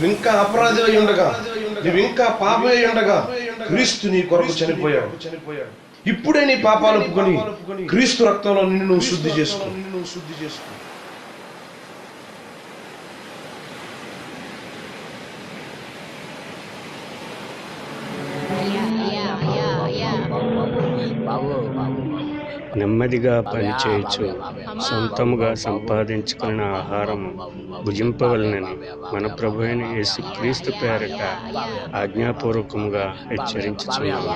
నువ్వింకా అపరాధి అయి ఉండగా, నువ్వింకా పాపి అయి ఉండగా క్రీస్తు నీ కొరకు చనిపోయాడు. ఇప్పుడే నీ పాపాలు ఒప్పుకొని క్రీస్తు రక్తంలో నిన్ను నువ్వు శుద్ధి చేసుకో. నెమ్మదిగా పనిచేయచ్చు సొంతముగా సంపాదించుకున్న ఆహారం భుజింపవలనని మన ప్రభు అయిన యేసుక్రీస్తు పేరట ఆజ్ఞాపూర్వకముగా హెచ్చరించుచున్నాము.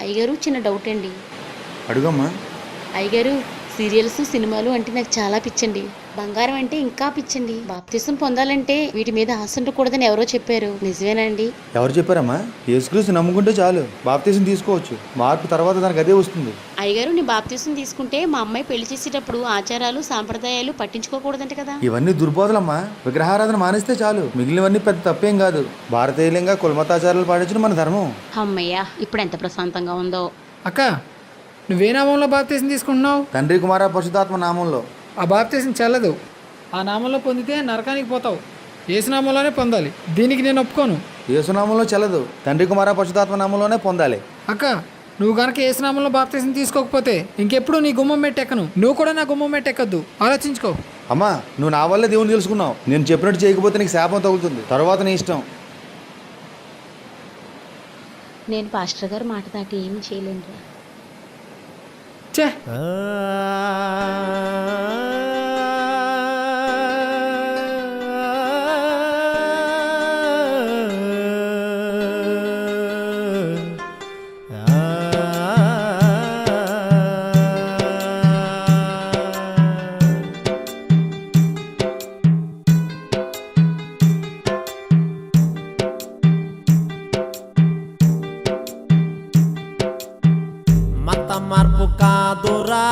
అయ్యగారు, చిన్న డౌట్ అండి. అడుగమ్మా. అయ్యగారు, సీరియల్స్ సినిమాలు అంటే నాకు చాలా పిచ్చండి. బంగారం అంటే ఇంకా పిచ్చండి. బాప్తిసం పొందాలంటే వీటి మీద ఆశ ఉండకూడదని ఎవరో చెప్పారు, నిజమేనండి? ఎవరు చెప్పారమ్మా? యేసుక్రీస్తు నమ్ముకుంటే చాలు, బాప్తిసం తీసుకోవచ్చు. మార్పు తర్వాత దానికి అదే వస్తుంది. అయ్యగారు, నీ బాప్తిసం తీసుకుంటే మా అమ్మాయి పెళ్లి చేసేటప్పుడు ఆచారాలు సాంప్రదాయాలు పట్టించుకోకూడదంట కదా? ఇవన్నీ దుర్బోధలమ్మా. విగ్రహారాధన మానేస్తే చాలు, మిగిలినవన్నీ పెద్ద తప్పేం కాదు. భారతీయంగా కులమతాచారాలు పాటించడం మన ధర్మం. అమ్మయ్యా, ఇప్పుడు ఎంత ప్రశాంతంగా ఉందో. అక్క, నువ్వే నామంలో బాప్తీసం తీసుకుంటున్నావు? తండ్రి కుమార పరిశుద్ధాత్మ నామంలో. ఆ బాప్తీసం చెల్లదు. ఆ నామంలో పొందితే నరకానికి పోతావు. యేసునామంలోనే పొందాలి. దీనికి నేను ఒప్పుకోను. యేసునామంలో చెల్లదు, తండ్రి కుమార పరిశుద్ధాత్మ నామంలోనే పొందాలి. అక్క, నువ్వు గనక యేసునామంలో బాప్తీసం తీసుకోకపోతే ఇంకెప్పుడు నీ గుమ్మం మెట్టెక్కను. నువ్వు కూడా నా గుమ్మం మెట్టెక్కద్దు. ఆలోచించుకో. అమ్మా, నువ్వు నా వల్లే దేవుని తెలుసుకున్నావు. నేను చెప్పినట్టు చేయకపోతే నీకు శాపం తగులుతుంది. తర్వాత నీ ఇష్టం. నేను పాస్టర్ గారు మాట దాటి ఏమి చేయలేను. చే మార్పు కాదురా,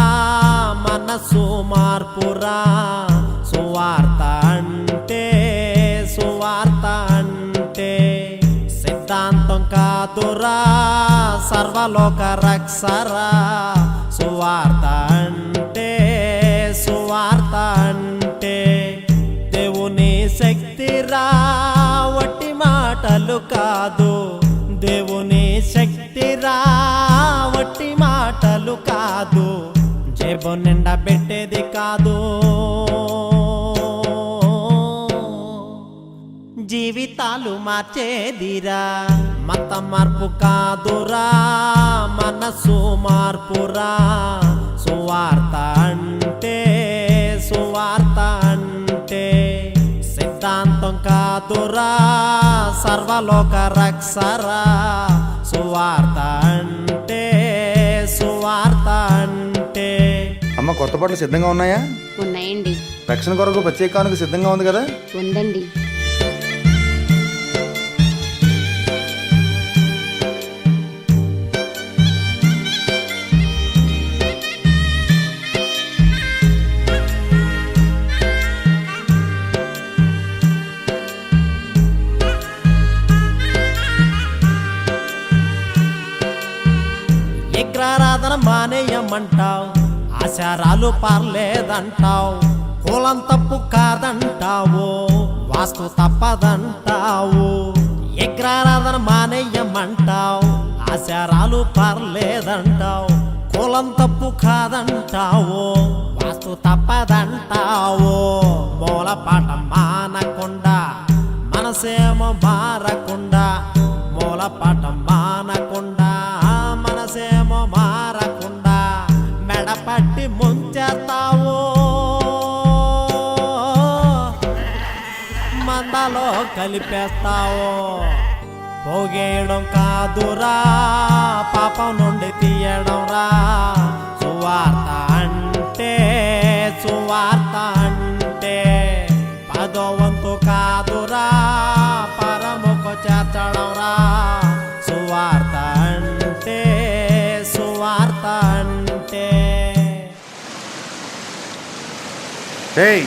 మనసు మార్పురా. సువార్త అంటే సిద్ధాంతం కాదురా, సర్వలోక రక్షరా. సువార్త అంటే దేవుని శక్తిరా, వట్టి మాటలు కాదు. దేవుని శక్తిరా, వట్టి మాటలు కాదు. జేబు నిండా పెట్టేది కాదు, జీవితాలు మార్చేదిరా. మత మార్పు కాదురా, మనసు మార్పురా. సువార్త అంటే సిద్ధాంతం కాదురా, సర్వలోక రక్షరా. సువార్త అంటే అమ్మ, కొత్త బట్టలు సిద్ధంగా ఉన్నాయా? ఉన్నాయండి. రక్షణ కొరకు ప్రత్యేకానికి సిద్ధంగా ఉంది కదా? ఉందండి. విగ్రహారాధన మానేయమంటావు, ఆచారాలు పర్లేదంటావు. కులం తప్పు కాదంటావు, వాస్తు తప్పదంటావు. విగ్రహారాధన మానేయమంటావు, ఆచారాలు పర్లేదంటావు. కులం తప్పు కాదంటావు, వాస్తు తప్పదంటావు. మూలపాఠం మానకుండా, మనసేమో మారకుండా. మూలపాఠం మానకుండా, మనసేమో మారకుండా. మెడపట్టి ముంచేస్తావు, మందలో కలిపేస్తావు. పోగేయడం కాదురా, పాపం నుండి తీయడం రా. సువార్త అంటే పదో వంతు కాదురా పరముకు చేర్చడం రా సువార్త అంటే సువార్త అంటే. ఏయ్,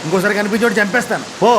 ఇంకోసారి కనిపించోడు చంపేస్తాను పో.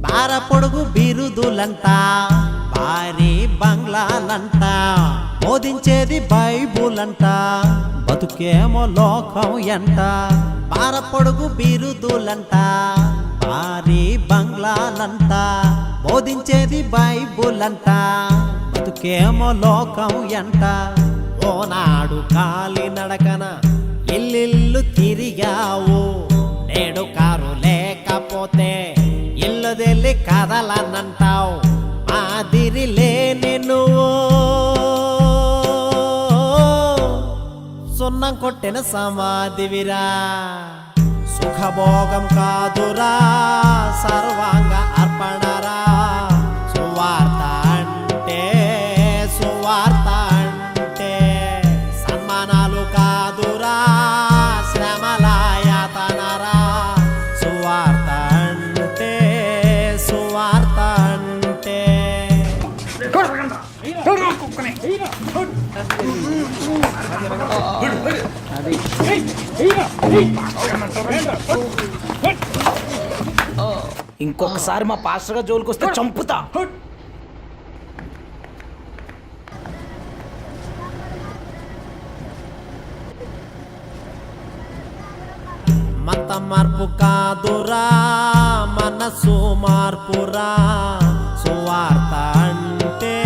బార పొడుగు బిరుదులంట భారీ బంగ్లాలంట బోధించేది బైబుల్ అంట బతుకేమో లోకం ఎంట. బార పొడుగు బిరుదులంట భారీ బంగ్లాలంట బోధించేది బైబుల్ అంట బతుకేమో లోకం ఎంట. ఓనాడు కాలి నడకన ఇల్లిల్లు తిరిగావు నేడు కారు లేకపోతే ఇల్లు తెల్లి కదలనంటావు మాదిరి లేని నువ్వు సున్నం కొట్టిన సమాధివిరా. సుఖభోగం కాదురా సర్వాంగ అర్పణరా సువార్త అంటే సువార్త అంటే. సన్మానాలు కాదురా శ్రమలాయాతనరా సువార్త అంటే సువార్త అంటే. ఇంకొకసారి మా పాస్టర్ గా జోలికి వస్తే చంపుతా. మత మార్పు కాదురా మనసు మార్పురా సువార్త అంటే